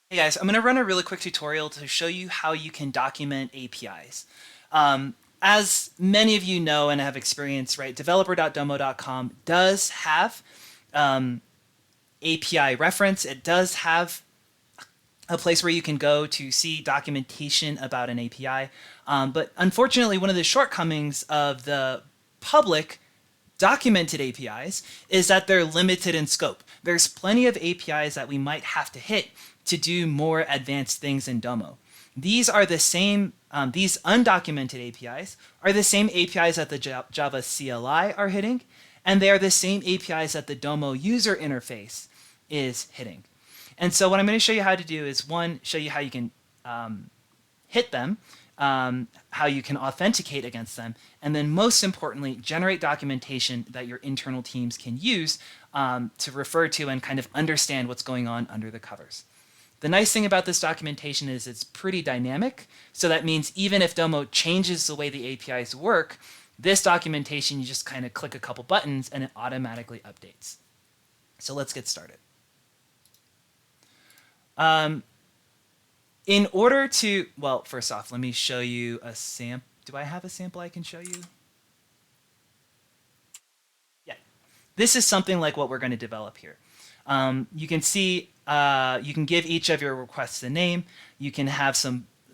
Hey guys, I'm going to run a really quick tutorial to show you how you can document APIs. As many of you know and have experienced, right, developer.domo.com does have API reference. It does have a place where you can go to see documentation about an API. But unfortunately, one of the shortcomings of the public documented APIs is that they're limited in scope. There's plenty of APIs that we might have to hit to do more advanced things in Domo. These are the same, these undocumented APIs are the same APIs that the Java CLI are hitting, and they are the same APIs that the Domo user interface is hitting. And so what I'm going to show you how to do is, one, show you how you can hit them, how you can authenticate against them, and then most importantly, generate documentation that your internal teams can use to refer to and kind of understand what's going on under the covers. The nice thing about this documentation is it's pretty dynamic, so that means even if Domo changes the way the APIs work, this documentation, you just kind of click a couple buttons and it automatically updates. So let's get started. In order to, well, first off, let me show you a sample. Do I have a sample I can show you? Yeah. This is something like what we're going to develop here. You can see, you can give each of your requests a name. You can have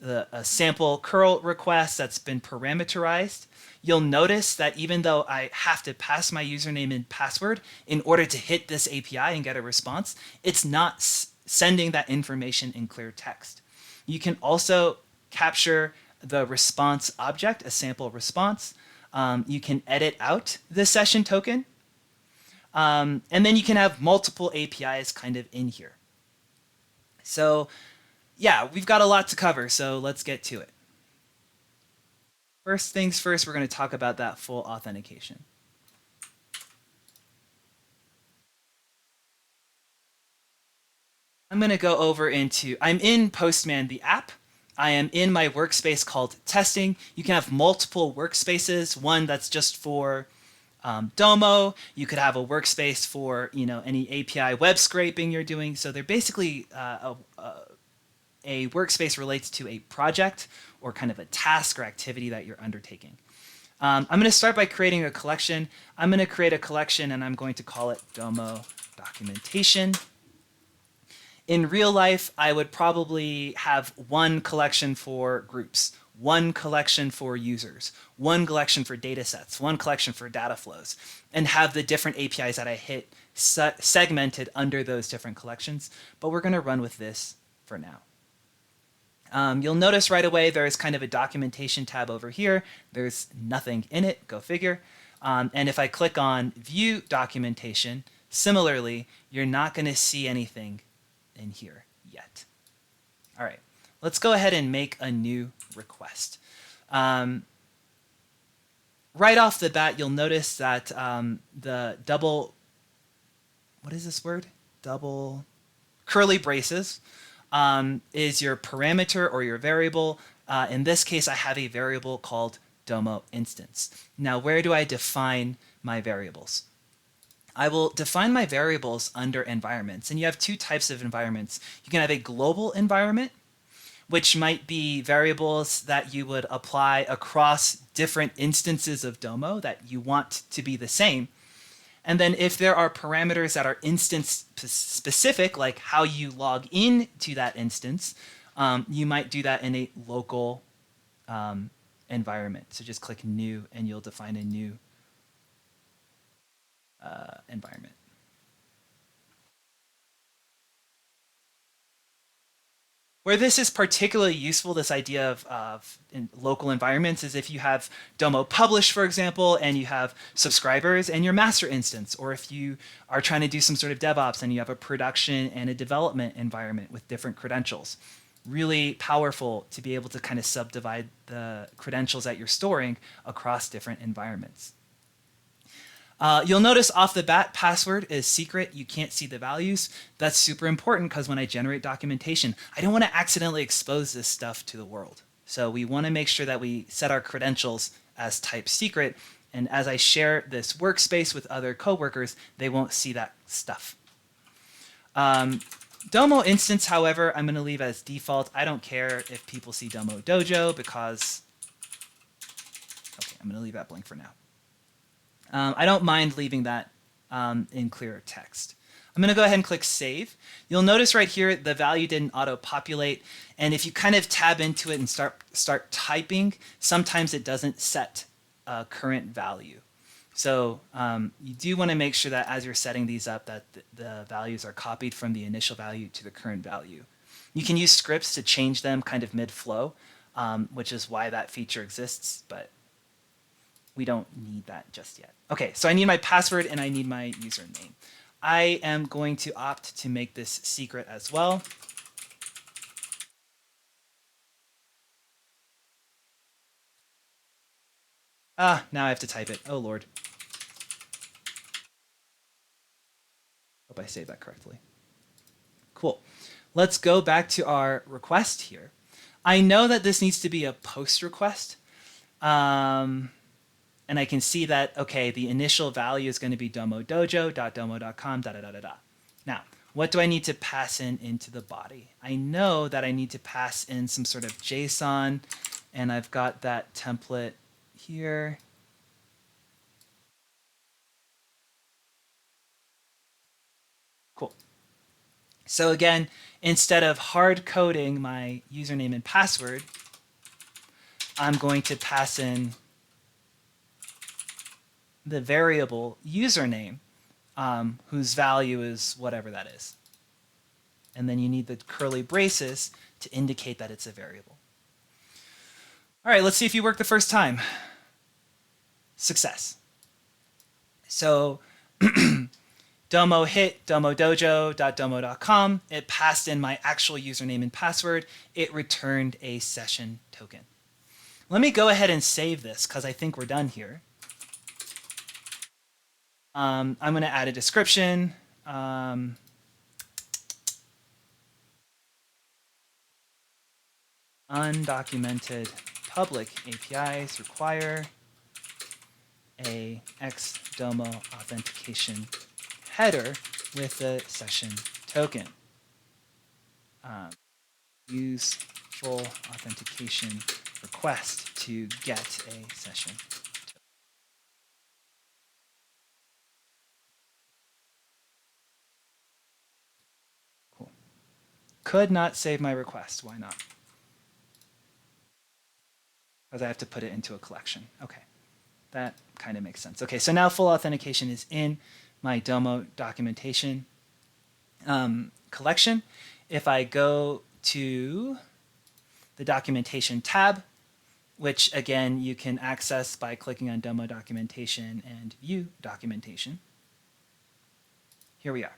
a sample curl request that's been parameterized. You'll notice that even though I have to pass my username and password in order to hit this API and get a response, it's not sending that information in clear text. You can also capture the response object, a sample response. You can edit out the session token. And then you can have multiple APIs kind of in here. So yeah, we've got a lot to cover, so let's get to it. First things first, we're going to talk about that full authentication. I'm going to go over into, I'm in Postman, the app. I am in my workspace called testing. You can have multiple workspaces, one that's just for Domo. You could have a workspace for any API web scraping you're doing. So they're basically a workspace relates to a project or kind of a task or activity that you're undertaking. I'm going to start by creating a collection. I'm going to create a collection and I'm going to call it Domo documentation. In real life, I would probably have one collection for groups, one collection for users, one collection for data sets, one collection for data flows, and have the different APIs that I hit segmented under those different collections. But we're going to run with this for now. You'll notice right away there's kind of a documentation tab over here. There's nothing in it, go figure. And if I click on View Documentation, similarly, you're not going to see anything in here yet. All right, let's go ahead and make a new request. Right off the bat, you'll notice that the double, what is this word? Double curly braces is your parameter or your variable. In this case, I have a variable called Domo instance. Now, where do I define my variables? I will define my variables under environments. And you have two types of environments. You can have a global environment, which might be variables that you would apply across different instances of Domo that you want to be the same. And then if there are parameters that are instance specific, like how you log in to that instance, you might do that in a local environment. So just click New, and you'll define a new environment. Where this is particularly useful, this idea of local environments, is if you have Domo publish, for example, and you have subscribers and your master instance, or if you are trying to do some sort of DevOps and you have a production and a development environment with different credentials. Really powerful to be able to kind of subdivide the credentials that you're storing across different environments. You'll notice off the bat, password is secret. You can't see the values. That's super important because when I generate documentation, I don't want to accidentally expose this stuff to the world. So we want to make sure that we set our credentials as type secret. And as I share this workspace with other coworkers, they won't see that stuff. Domo instance, however, I'm going to leave as default. I don't care if people see Domo Dojo because, okay, I'm going to leave that blank for now. I don't mind leaving that in clear text. I'm going to go ahead and click Save. You'll notice right here the value didn't auto-populate, and if you kind of tab into it and start typing, sometimes it doesn't set a current value. So you do want to make sure that as you're setting these up that the values are copied from the initial value to the current value. You can use scripts to change them kind of mid-flow, which is why that feature exists, but we don't need that just yet. Okay, so I need my password and I need my username. I am going to opt to make this secret as well. Ah, now I have to type it. Oh, Lord. Hope I saved that correctly. Cool. Let's go back to our request here. I know that this needs to be a post request. And I can see that, okay, the initial value is going to be domodojo.domo.com, da-da-da-da-da. Now, what do I need to pass into the body? I know that I need to pass in some sort of JSON, and I've got that template here. Cool. So again, instead of hard coding my username and password, I'm going to pass in the variable username, whose value is whatever that is. And then you need the curly braces to indicate that it's a variable. All right, let's see if you work the first time. Success. So Domo hit domodojo.domo.com. It passed in my actual username and password. It returned a session token. Let me go ahead and save this because I think we're done here. I'm going to add a description. Undocumented public APIs require a Domo authentication header with a session token. Use full authentication request to get a session token. Cool. Could not save my request. Why not? Because I have to put it into a collection. Okay, that kind of makes sense. Okay, so now full authentication is in my Domo documentation collection. If I go to the documentation tab, which again you can access by clicking on Domo documentation and view documentation. Here we are.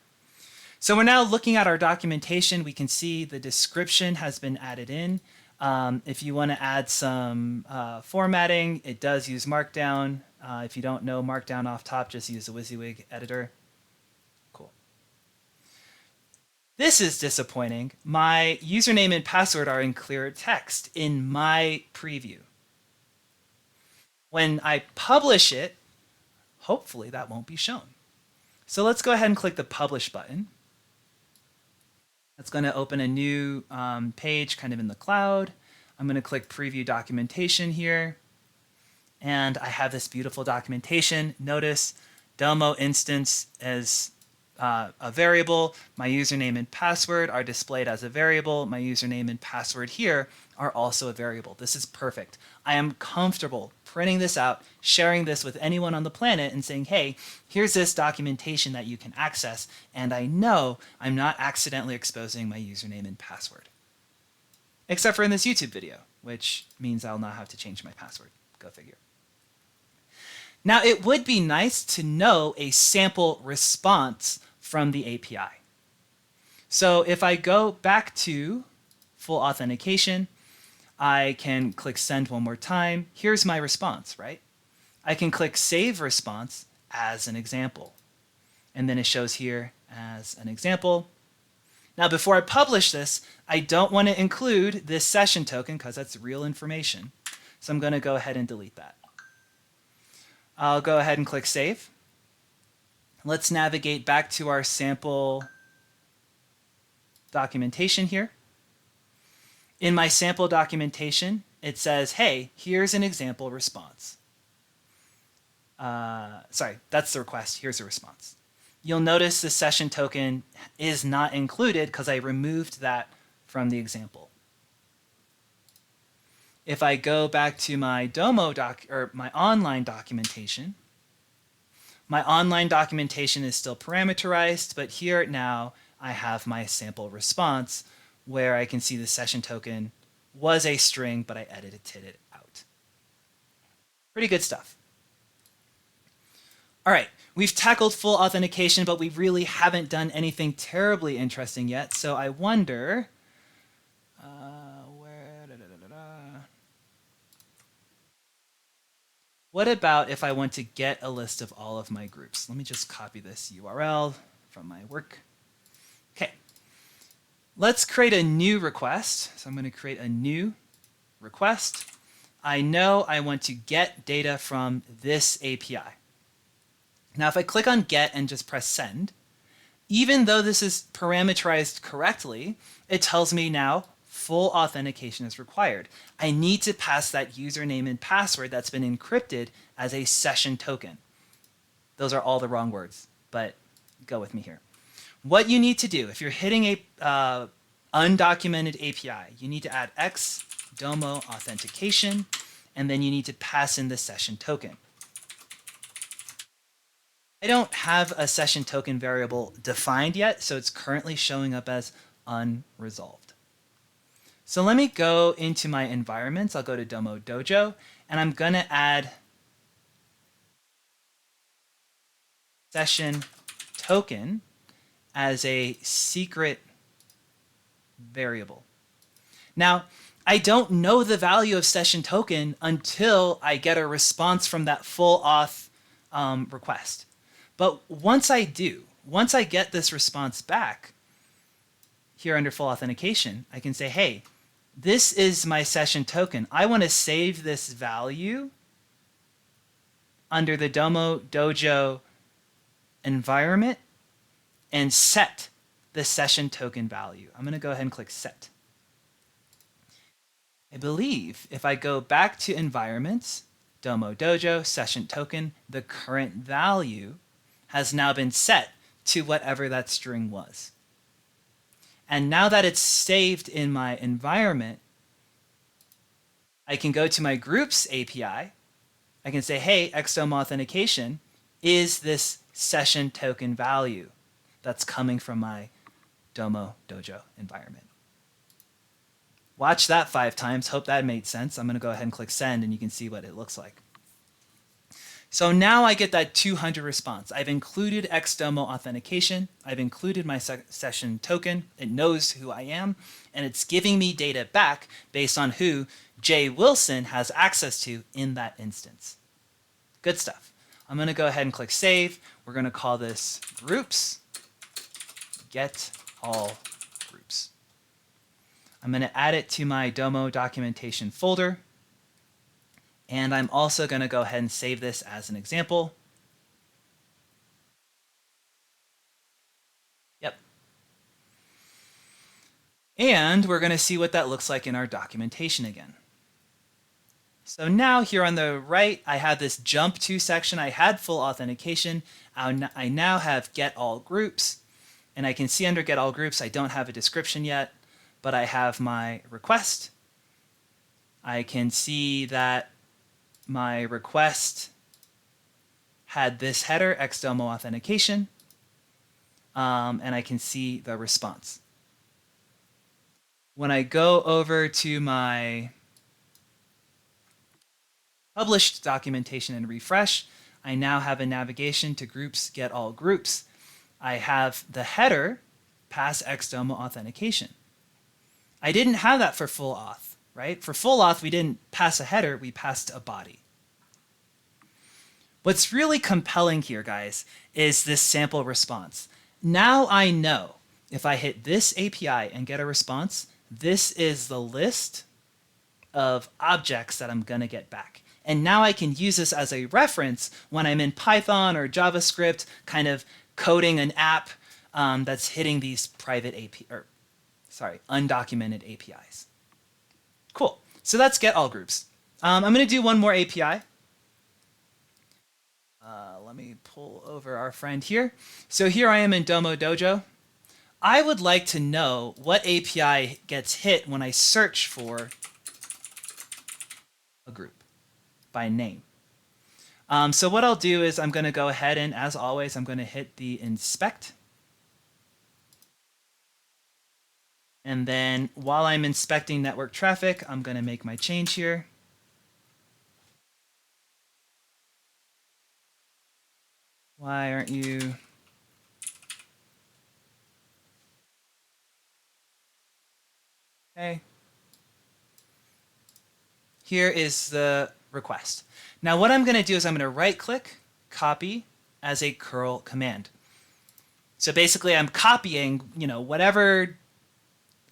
So we're now looking at our documentation. We can see the description has been added in. If you want to add some formatting, it does use Markdown. If you don't know Markdown off top, just use the WYSIWYG editor. Cool. This is disappointing. My username and password are in clear text in my preview. When I publish it, hopefully that won't be shown. So let's go ahead and click the Publish button. That's going to open a new page kind of in the cloud. I'm going to click Preview Documentation here. And I have this beautiful documentation. Notice Domo instance as a variable. My username and password are displayed as a variable. My username and password here are also a variable. This is perfect. I am comfortable printing this out, sharing this with anyone on the planet and saying, hey, here's this documentation that you can access, and I know I'm not accidentally exposing my username and password. Except for in this YouTube video, which means I'll not have to change my password. Go figure. Now, it would be nice to know a sample response from the API. So if I go back to full authentication, I can click send one more time. Here's my response, right? I can click save response as an example. And then it shows here as an example. Now, before I publish this, I don't want to include this session token because that's real information. So I'm going to go ahead and delete that. I'll go ahead and click save. Let's navigate back to our sample documentation here. In my sample documentation, it says, hey, here's an example response. Sorry, that's the request. Here's the response. You'll notice the session token is not included because I removed that from the example. If I go back to my Domo or my online documentation, my online documentation is still parameterized, but here now I have my sample response where I can see the session token was a string, but I edited it out. Pretty good stuff. All right, we've tackled full authentication, but we really haven't done anything terribly interesting yet. So I wonder, what about if I want to get a list of all of my groups? Let me just copy this URL from my work. Okay, let's create a new request. So I'm going to create a new request. I know I want to get data from this API. Now, if I click on get and just press send, even though this is parameterized correctly, it tells me now full authentication is required. I need to pass that username and password that's been encrypted as a session token. Those are all the wrong words, but go with me here. What you need to do, if you're hitting a undocumented API, you need to add X Domo authentication, and then you need to pass in the session token. I don't have a session token variable defined yet, so it's currently showing up as unresolved. So let me go into my environments. I'll go to Domo Dojo, and I'm going to add session token as a secret variable. Now, I don't know the value of session token until I get a response from that full auth request. But once I do, once I get this response back here under full authentication, I can say, hey, this is my session token. I want to save this value under the Domo Dojo environment and set the session token value. I'm going to go ahead and click set. I believe if I go back to environments, Domo Dojo, session token, the current value has now been set to whatever that string was. And now that it's saved in my environment, I can go to my groups API. I can say, hey, XDomo authentication is this session token value that's coming from my Domo Dojo environment. Watch that 5 times. Hope that made sense. I'm going to go ahead and click send, and you can see what it looks like. So now I get that 200 response. I've included XDomo authentication. I've included my session token. It knows who I am, and it's giving me data back based on who Jay Wilson has access to in that instance. Good stuff. I'm going to go ahead and click save. We're going to call this groups, get all groups. I'm going to add it to my Domo documentation folder. And I'm also going to go ahead and save this as an example. Yep. And we're going to see what that looks like in our documentation again. So now here on the right, I have this jump to section. I had full authentication. I now have get all groups. And I can see under get all groups, I don't have a description yet, but I have my request. I can see that my request had this header, XDomo authentication, and I can see the response. When I go over to my published documentation and refresh, I now have a navigation to groups, get all groups. I have the header, pass XDomo authentication. I didn't have that for full auth, right? For full auth, we didn't pass a header, we passed a body. What's really compelling here, guys, is this sample response. Now I know if I hit this API and get a response, this is the list of objects that I'm going to get back. And now I can use this as a reference when I'm in Python or JavaScript, kind of coding an app that's hitting these private API or undocumented APIs. Cool. So that's get all groups. I'm going to do one more API. Let me pull over our friend here. So here I am in Domo Dojo. I would like to know what API gets hit when I search for a group by name. So what I'll do is I'm going to go ahead and, as always, I'm going to hit the inspect. And then while I'm inspecting network traffic, I'm going to make my change here. Why aren't you? Okay. Here is the request. Now what I'm going to do is I'm going to right click, copy as a curl command. So basically I'm copying, whatever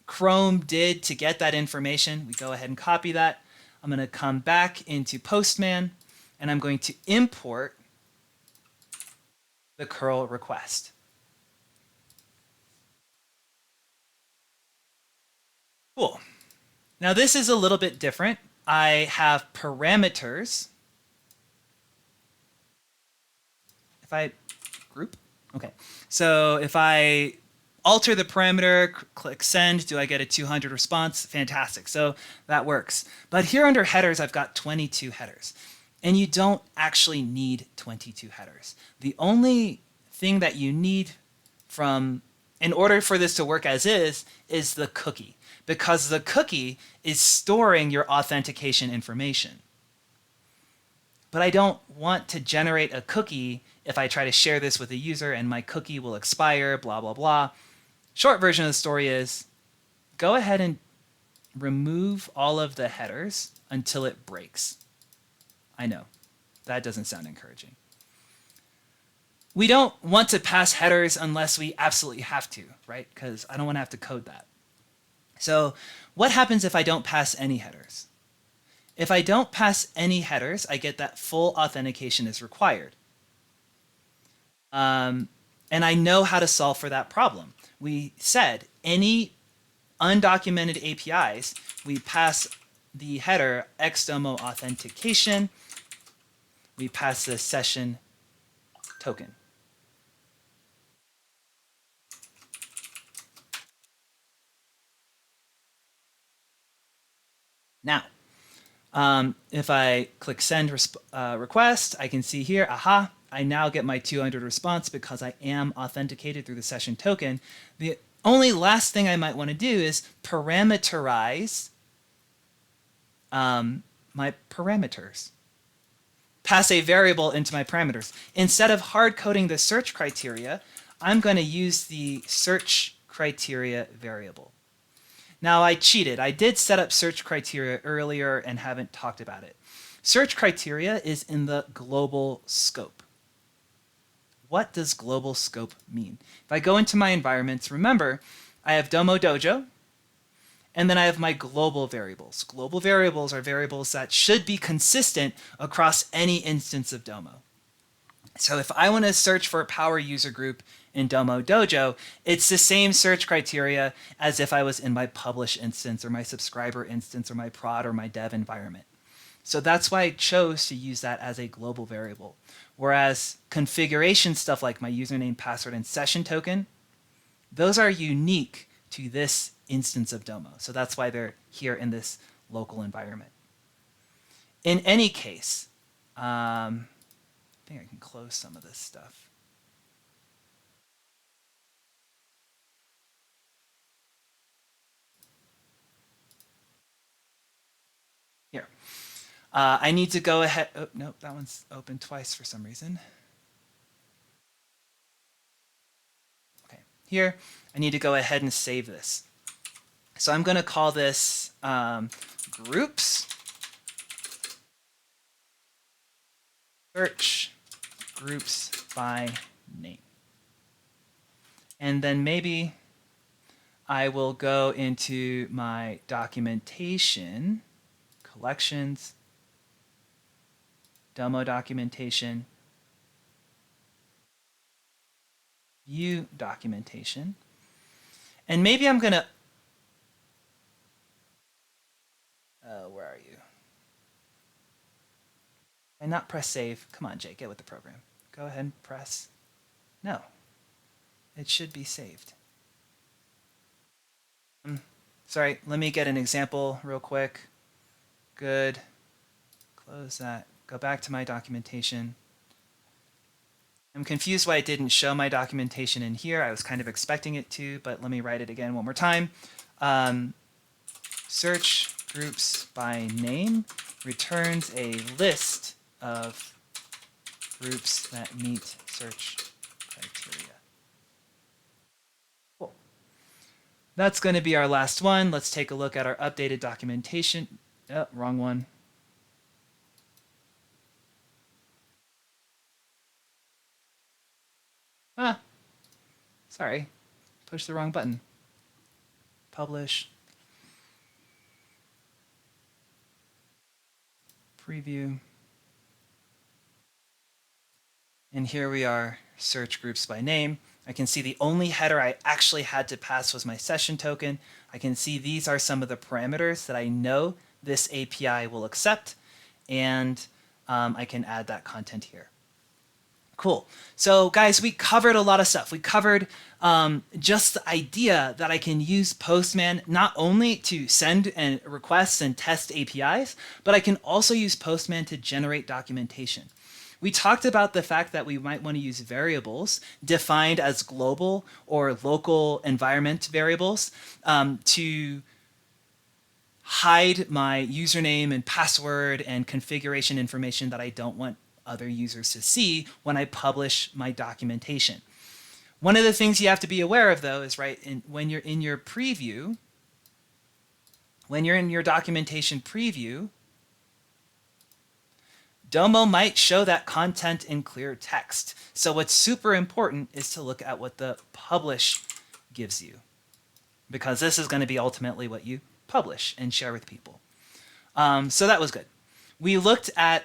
Chrome did to get that information. We go ahead and copy that. I'm going to come back into Postman and I'm going to import the curl request. Cool. Now this is a little bit different. I have parameters. If I group, okay. So if I alter the parameter, click send, do I get a 200 response? Fantastic. So that works. But here under headers, I've got 22 headers. And you don't actually need 22 headers. The only thing that you need in order for this to work as is the cookie. Because the cookie is storing your authentication information. But I don't want to generate a cookie if I try to share this with a user and my cookie will expire, blah, blah, blah. Short version of the story is go ahead and remove all of the headers until it breaks. I know, that doesn't sound encouraging. We don't want to pass headers unless we absolutely have to, right? Because I don't want to have to code that. So what happens if I don't pass any headers? If I don't pass any headers, I get that full authentication is required. And I know how to solve for that problem. We said any undocumented APIs, we pass the header xdomo authentication, we pass the session token. Now, if I click send request, I can see here, aha, I now get my 200 response because I am authenticated through the session token. The only last thing I might want to do is parameterize my parameters. Pass a variable into my parameters. Instead of hard coding the search criteria, I'm going to use the search criteria variable. Now I cheated. I did set up search criteria earlier and haven't talked about it. Search criteria is in the global scope. What does global scope mean? If I go into my environments, remember, I have Domo Dojo, and then I have my global variables. Global variables are variables that should be consistent across any instance of Domo. So if I want to search for a power user group in Domo Dojo, it's the same search criteria as if I was in my publish instance or my subscriber instance or my prod or my dev environment. So that's why I chose to use that as a global variable. Whereas configuration stuff like my username, password, and session token, those are unique to this instance of Domo. So that's why they're here in this local environment. In any case, I think I can close some of this stuff. Here. I need to go ahead. Oh, no, that one's open twice for some reason. Okay, here, I need to go ahead and save this. So I'm going to call this groups. Search groups by name. And then maybe I will go into my documentation, collections, Domo documentation, view documentation. And maybe I'm going to and not press save. Come on, Jake, get with the program. Go ahead and press. No, it should be saved. Sorry, let me get an example real quick. Good. Close that. Go back to my documentation. I'm confused why it didn't show my documentation in here. I was kind of expecting it to, but let me write it again one more time. Search groups by name returns a list of groups that meet search criteria. Cool. That's going to be our last one. Let's take a look at our updated documentation. Oh, wrong one. Ah, sorry. Push the wrong button. Publish. Preview. And here we are, search groups by name. I can see the only header I actually had to pass was my session token. I can see these are some of the parameters that I know this API will accept, and I can add that content here. Cool. So guys, we covered a lot of stuff. We covered just the idea that I can use Postman not only to send requests and test APIs, but I can also use Postman to generate documentation. We talked about the fact that we might want to use variables defined as global or local environment variables to hide my username and password and configuration information that I don't want other users to see when I publish my documentation. One of the things you have to be aware of, though, is when you're in your preview, when you're in your documentation preview, Domo might show that content in clear text. So what's super important is to look at what the publish gives you, because this is going to be ultimately what you publish and share with people. So that was good. We looked at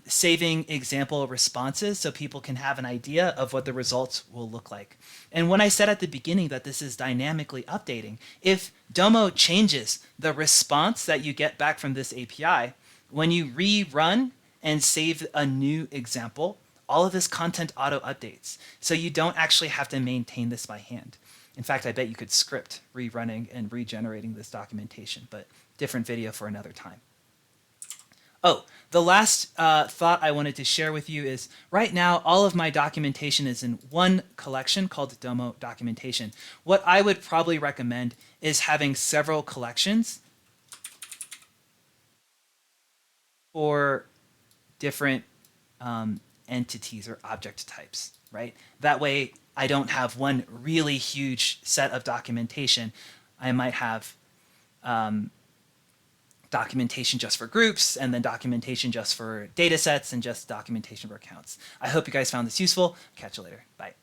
saving example responses so people can have an idea of what the results will look like. And when I said at the beginning that this is dynamically updating, if Domo changes the response that you get back from this API, when you rerun and save a new example, all of this content auto updates. So you don't actually have to maintain this by hand. In fact, I bet you could script rerunning and regenerating this documentation, but different video for another time. Oh, the last thought I wanted to share with you is right now, all of my documentation is in one collection called Domo documentation. What I would probably recommend is having several collections for different entities or object types, right? That way I don't have one really huge set of documentation. I might have documentation just for groups, and then documentation just for data sets, and just documentation for accounts. I hope you guys found this useful. Catch you later. Bye.